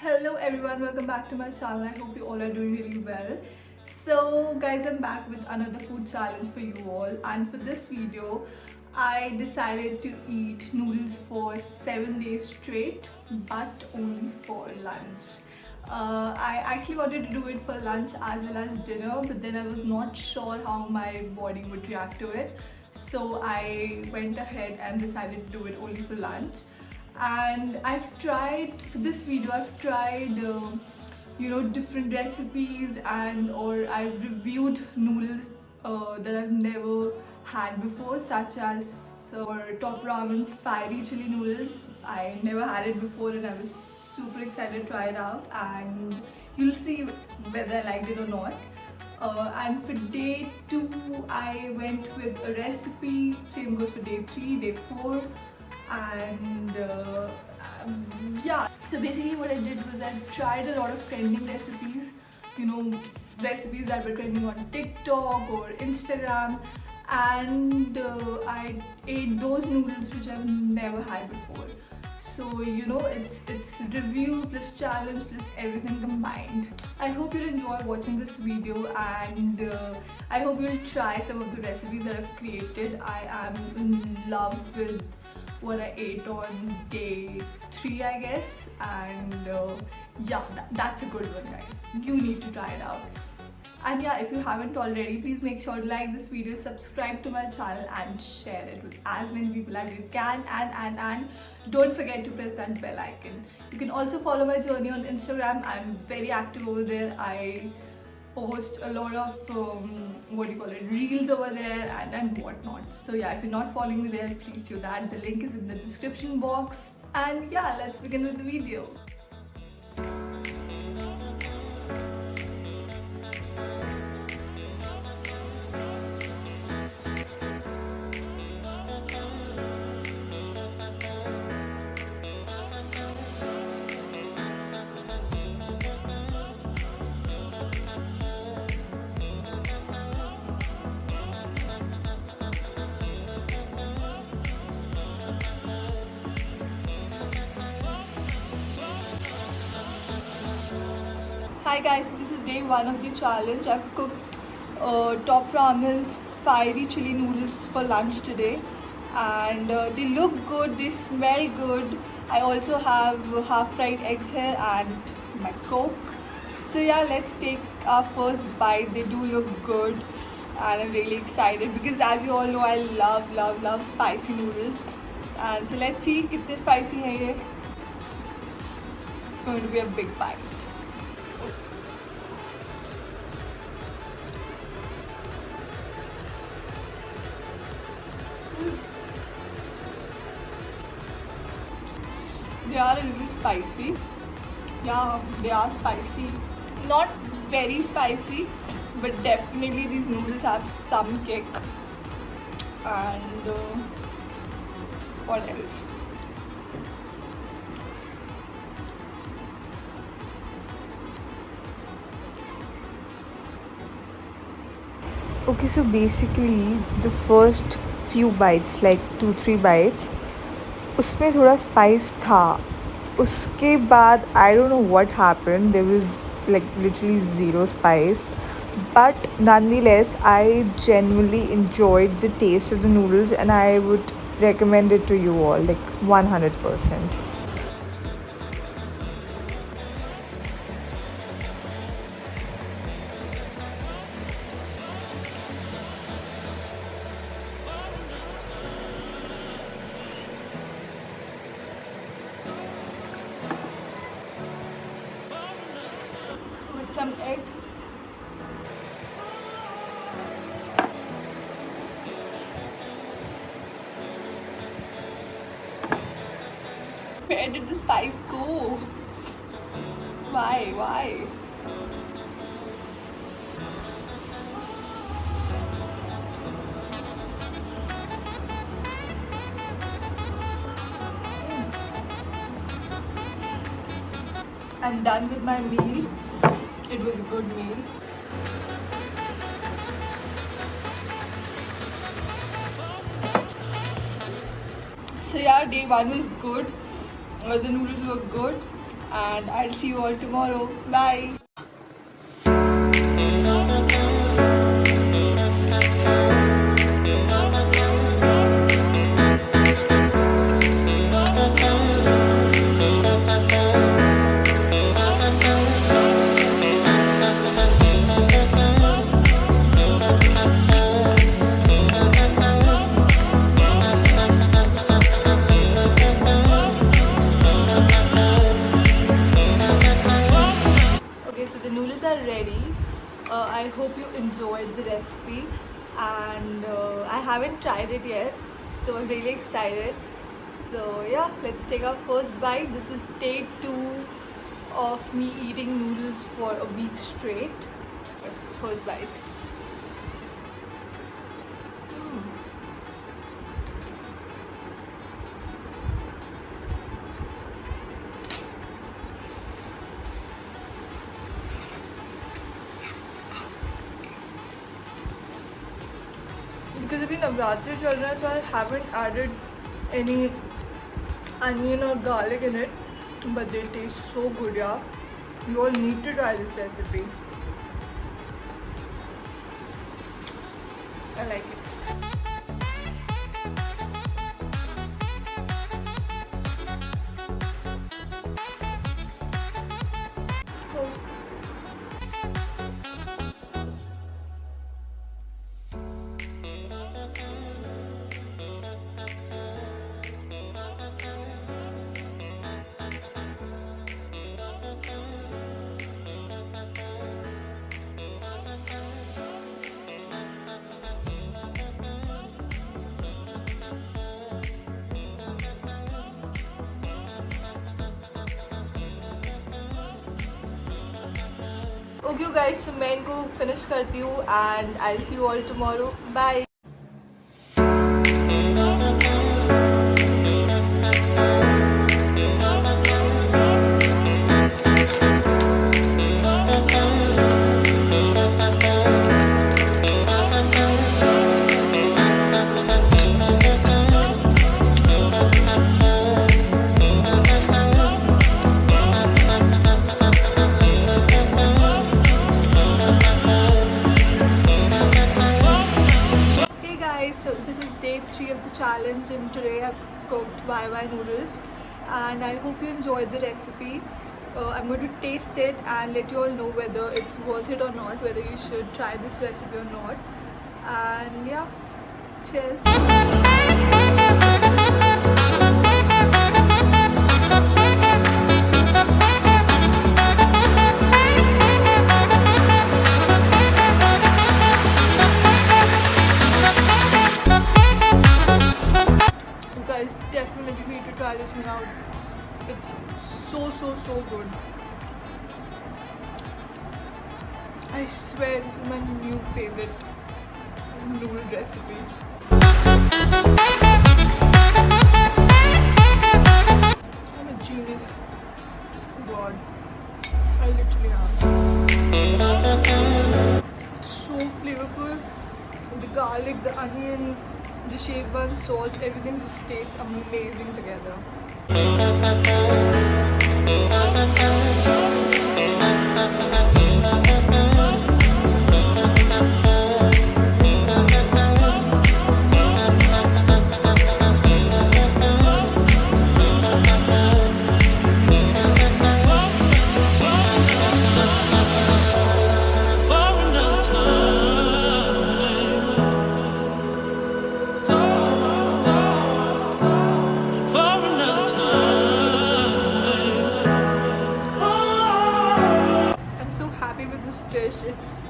Hello everyone, welcome back to my channel. I hope you all are doing really well. So guys, I'm back with another food challenge for you all, and for this video I decided to eat noodles for 7 days straight, but only for lunch. I actually wanted to do it for lunch as well as dinner, but then I was not sure how my body would react to it, so I went ahead and decided to do it only for lunch. And I've tried, for this video I've tried different recipes, and or I've reviewed noodles that I've never had before, such as Top Ramen's fiery chili noodles. I never had it before and I was super excited to try it out, and you'll see whether I liked it or not. And for day 2 I went with a recipe, same goes for day 3, day 4, and yeah. So basically what I did was I tried a lot of trending recipes, recipes that were trending on TikTok or Instagram, and I ate those noodles which I've never had before. So it's review plus challenge plus everything combined. I hope you'll enjoy watching this video, and I hope you'll try some of the recipes that I've created. I am in love with what I ate on day 3, I guess, and yeah, that's a good one, guys. You need to try it out. And yeah, if you haven't already, please make sure to like this video, subscribe to my channel, and share it with as many people as you can, and don't forget to press that bell icon. You can also follow my journey on Instagram. I'm very active over there. I post a lot of reels over there and whatnot. So yeah, if you're not following me there, please do that. The link is in the description box. And yeah, let's begin with the video. Hi guys, so this is day 1 of the challenge. I've cooked Top Ramen's fiery chili noodles for lunch today, and they look good, they smell good. I also have half fried eggs here and my Coke. So yeah, let's take our first bite. They do look good and I'm really excited because, as you all know, I love spicy noodles. And so let's see kitne spicy hai ye. It's going to be a big bite. They are a little spicy. Yeah, they are spicy. Not very spicy, but definitely these noodles have some kick. And what else? Okay, so basically the first few bites, like 2-3 bites, उसमें थोड़ा spice था. उसके बाद I don't know what happened. There was like literally zero spice. But nonetheless, I genuinely enjoyed the taste of the noodles, and I would recommend it to you all, like 100%. With some egg. Where did the spice go? Why? I'm done with my meal. It was a good meal. So yeah, day 1 was good. The noodles were good. and I'll see you all tomorrow. Bye. Okay, so the noodles are ready. I hope you enjoyed the recipe, and I haven't tried it yet, so I'm really excited. So yeah, let's take our first bite. This is day 2 of me eating noodles for a week straight. First bite. Because अभी नवरात्रि चल रहा है, so I haven't added any onion or garlic in it, but they taste so good, yeah. You all need to try this recipe. I like it. So okay you guys, so मैं इनको finish करती हूँ and I'll see you all tomorrow. Bye. Hey guys, so this is day 3 of the challenge, and today I've cooked YY noodles, and I hope you enjoyed the recipe. I'm going to taste it and let you all know whether it's worth it or not, whether you should try this recipe or not. And yeah, cheers. You guys definitely need to try this one out. It's so good. I swear this is my new favorite noodle recipe. I'm a genius. God, I literally am. It's so flavorful. The garlic, the onion, the Szechuan sauce, everything just tastes amazing together. I'm so happy with this dish. It's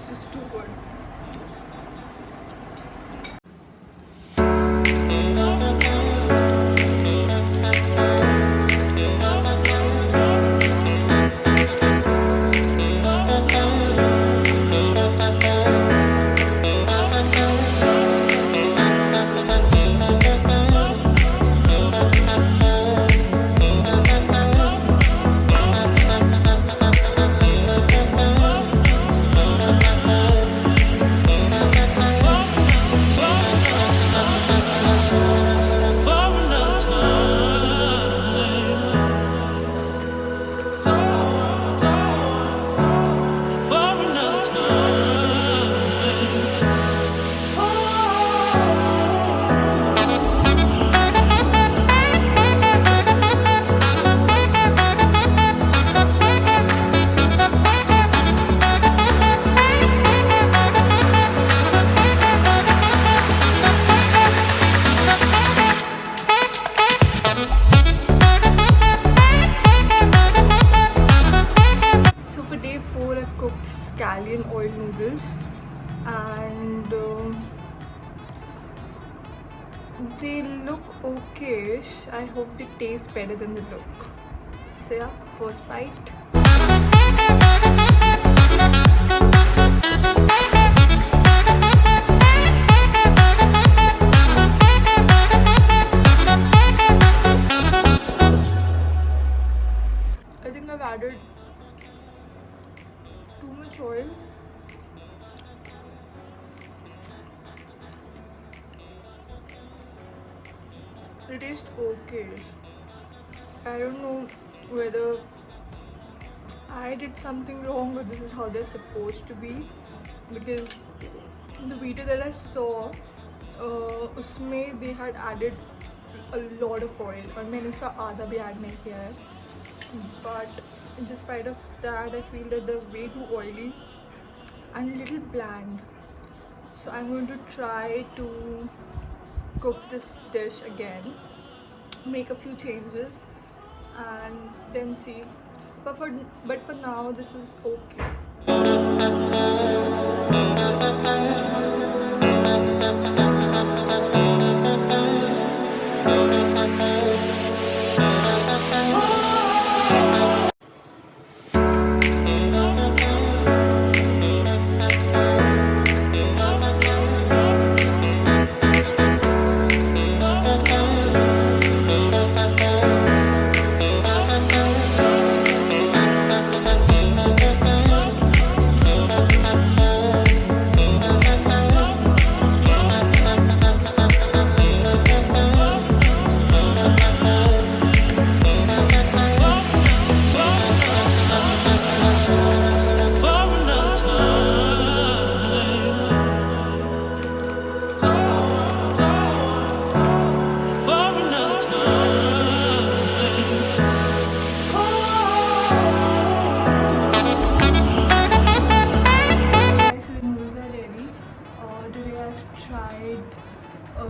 just too good. Indian oil noodles, and they look okayish. I hope they taste better than they look. So yeah, first bite. I think I've added too much oil. It tastes okay. I don't know whether I did something wrong or this is how they're supposed to be, because the video that I saw, उसमें they had added a lot of oil और मैंने उसका आधा भी add नहीं किया है. But despite of that, I feel that they're way too oily and a little bland. So I'm going to try to cook this dish again, make a few changes, and then see. But for now, this is okay.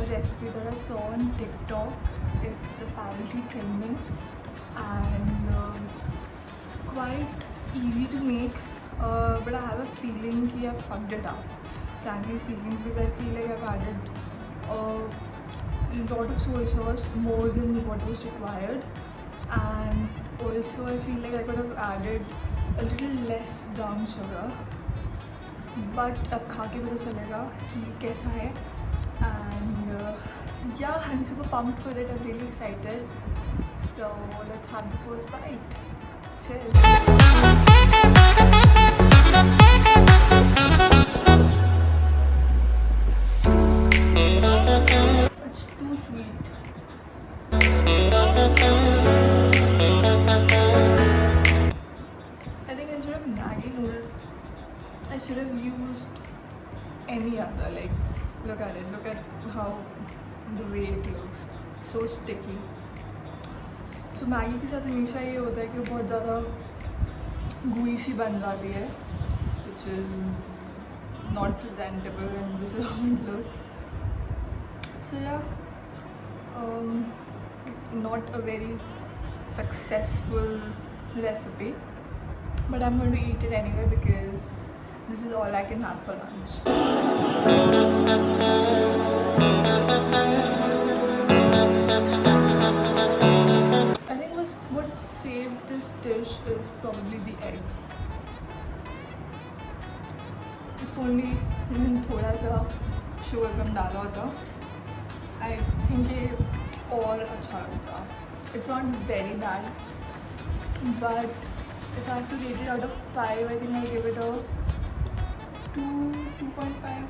Recipe that I saw on TikTok. It's apparently trending and quite easy to make, but I have a feeling that I fucked it up, frankly speaking, because I feel like I've added a lot of soy sauce, more than what was required, and also I feel like I could have added a little less brown sugar, but अब खा के पता चलेगा कि कैसा है. And yeah, I'm super pumped for it. I'm really excited. So let's have the first bite. Cheers. It's too sweet. I think instead of Maggi noodles, I should have used any other. Like, look at it. Look at how the way it looks. So sticky. So Maggi के साथ हमेशा ये होता है कि वो बहुत ज़्यादा gooey सी बन जाती है, which is not presentable, and this is how it looks. So yeah, not a very successful recipe, but I'm going to eat it anyway because this is all I can have for lunch. I think what saved this dish is probably the egg. If only मैंने थोड़ा सा sugar कम डाला होता, I think ये और अच्छा लगता. It's not very bad, but if I have to rate it out of 5, I think I'll give it a 2.5.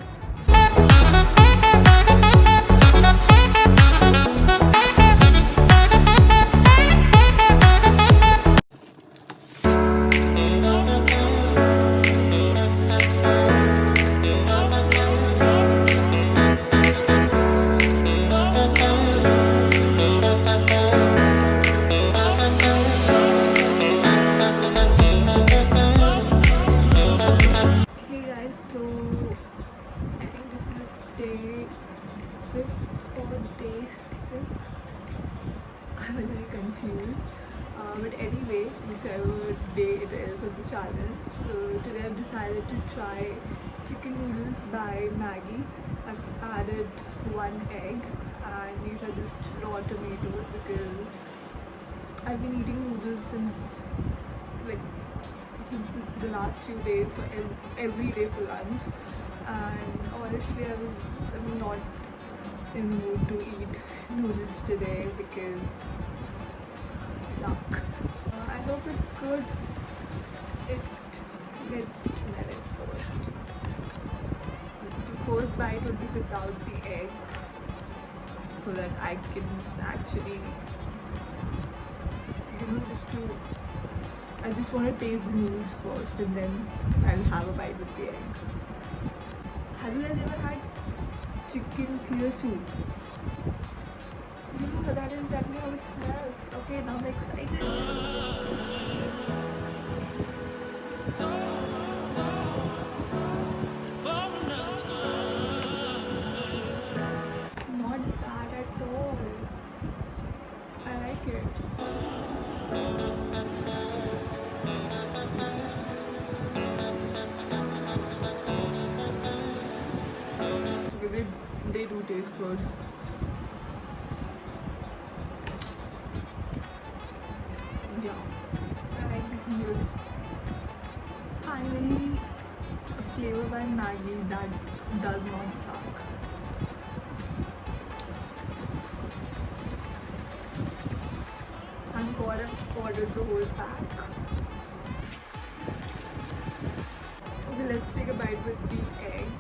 But anyway, whichever day it is of the challenge, today I've decided to try chicken noodles by Maggie. I've added 1 egg and these are just raw tomatoes because I've been eating noodles since the last few days for every day for lunch, and honestly I'm not in the mood to eat noodles today because yuck. I hope it's good. Let's smell it first. The first bite would be without the egg so that I can actually, I just want to taste the noodles first and then I'll have a bite with the egg. Have you guys ever had chicken clear soup? Yeah, that is exactly how it smells. Okay, now I'm excited. Not bad at all. I like it. They do taste good. Yeah, I like these noodles. Finally, a flavor by Maggie that does not suck. Thank God I've ordered the whole pack. Okay, let's take a bite with the egg.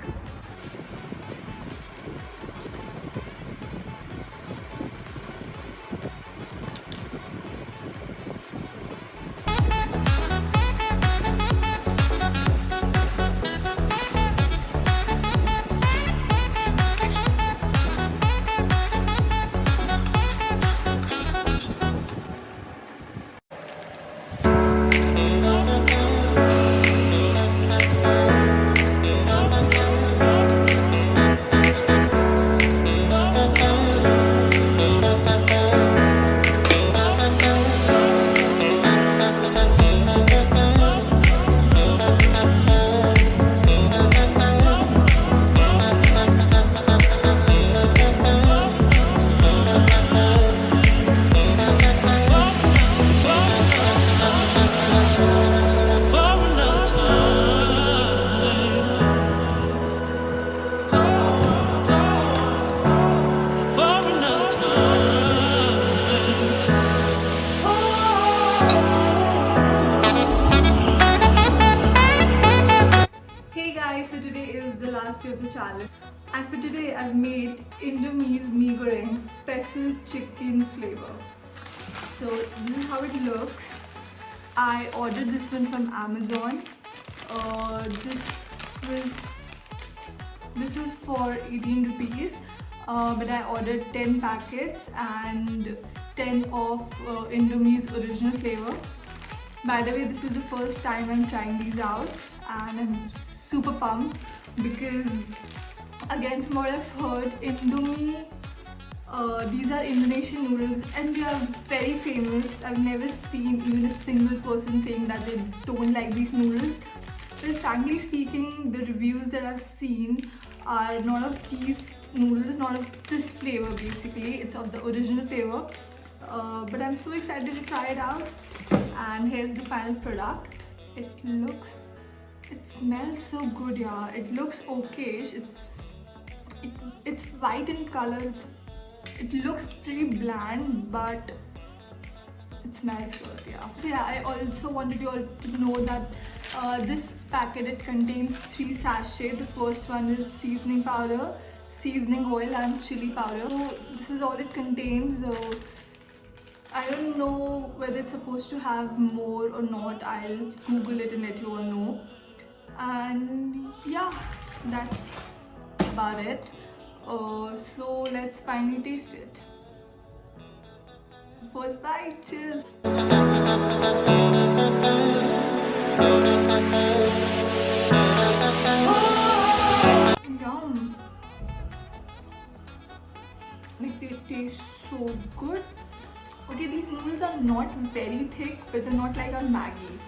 So today is the last day of the challenge, and for today I've made Indomie's mee goreng special chicken flavor. So this is how it looks. I ordered this one from Amazon. This is for 18 rupees, but I ordered 10 packets and 10 of Indomie's original flavor. By the way, this is the first time I'm trying these out and I'm super pumped because, again, from what I've heard, Indomie, these are Indonesian noodles and they are very famous. I've never seen even a single person saying that they don't like these noodles. But frankly speaking, the reviews that I've seen are not of these noodles, not of this flavor basically. It's of the original flavor. But I'm so excited to try it out. And here's the final product. It smells so good, yeah. It looks okayish. It's white in color. It looks pretty bland, but it smells good, yeah. So yeah, I also wanted you all to know that this packet, it contains 3 sachets. The first one is seasoning powder, seasoning oil and chili powder. So this is all it contains. So I don't know whether it's supposed to have more or not. I'll Google it and let you all know. And yeah, that's about it. So let's finally taste it. First bite, cheers! Yum! Like, they taste so good. Okay, these noodles are not very thick. thick, but they're not like our Maggi,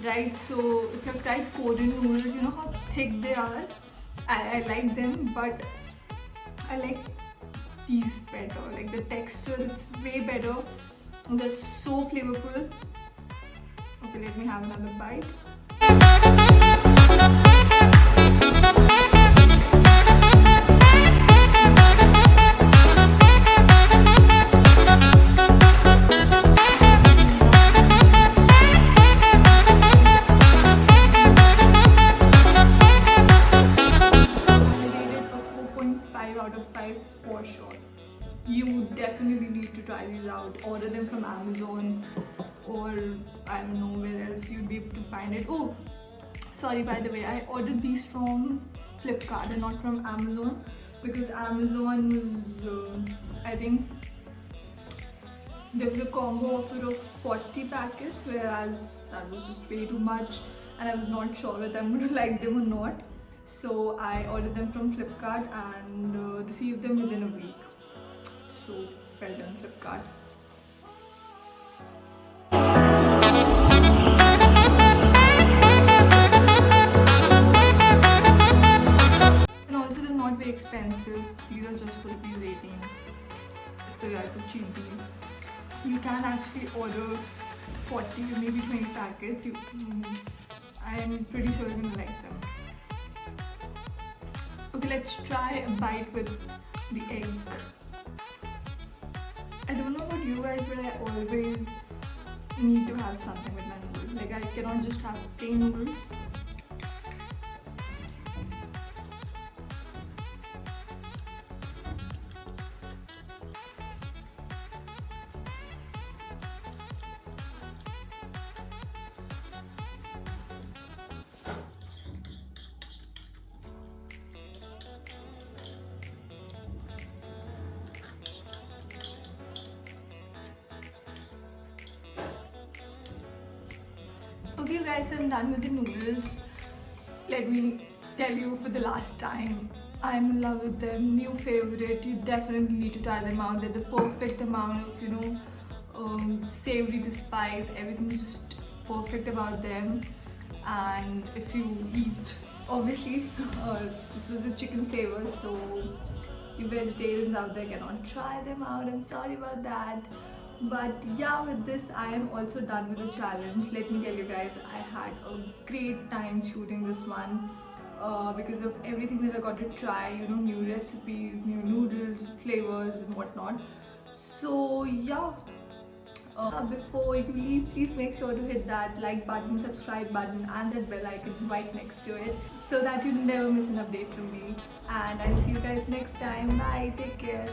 right? So if you've tried Korean noodles, you know how thick they are. I like them, but I like these better. Like the texture, it's way better. And they're so flavorful. Okay, let me have another bite. Out of 5 for sure. You definitely need to try these out. Order them from Amazon, or I don't know where else you'd be able to find it. Oh, sorry, by the way, I ordered these from Flipkart and not from Amazon, because Amazon was I think there was a combo offer of 40 packets, whereas that was just way too much and I was not sure whether I'm going to like them or not. So I ordered them from Flipkart and received them within a week. So well done, Flipkart. And also they're not very expensive. These are just for ₹18. So yeah, it's a cheap deal. You can actually order 40 or maybe 20 packets. I am pretty sure you're gonna like them. Okay, let's try a bite with the egg. I don't know about you guys, but I always need to have something with my noodles. Like I cannot just have plain noodles. Okay, you guys, I'm done with the noodles. Let me tell you for the last time, I'm in love with them. New favorite. You definitely need to try them out. They're the perfect amount of savory to spice. Everything is just perfect about them. And if you eat, obviously, this was the chicken flavor, so you vegetarians out there cannot try them out. I'm sorry about that. But yeah, with this I am also done with the challenge. Let me tell you guys, I had a great time shooting this one because of everything that I got to try, new recipes, new noodles, flavors and whatnot. So yeah, before you leave, please make sure to hit that like button, subscribe button and that bell icon right next to it, so that you never miss an update from me. And I'll see you guys next time. Bye, take care.